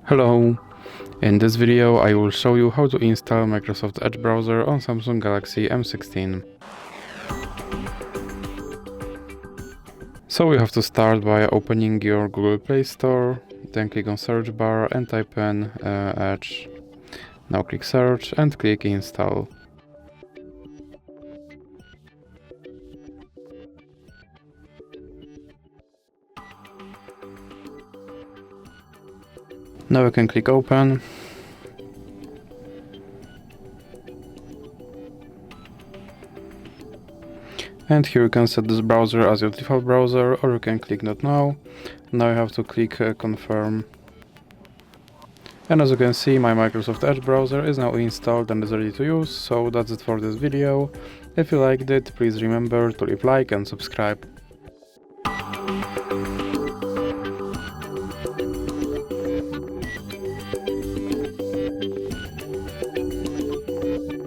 Hello! In this video I will show you how to install Microsoft Edge browser on Samsung Galaxy M16. So you have to start by opening your Google Play Store, then click on search bar and type in Edge. Now click search and click install. Now you can click open. And here you can set this browser as your default browser, or you can click not now. Now you have to click confirm. And as you can see, my Microsoft Edge browser is now installed and is ready to use. So that's it for this video. If you liked it, please remember to leave a like and subscribe.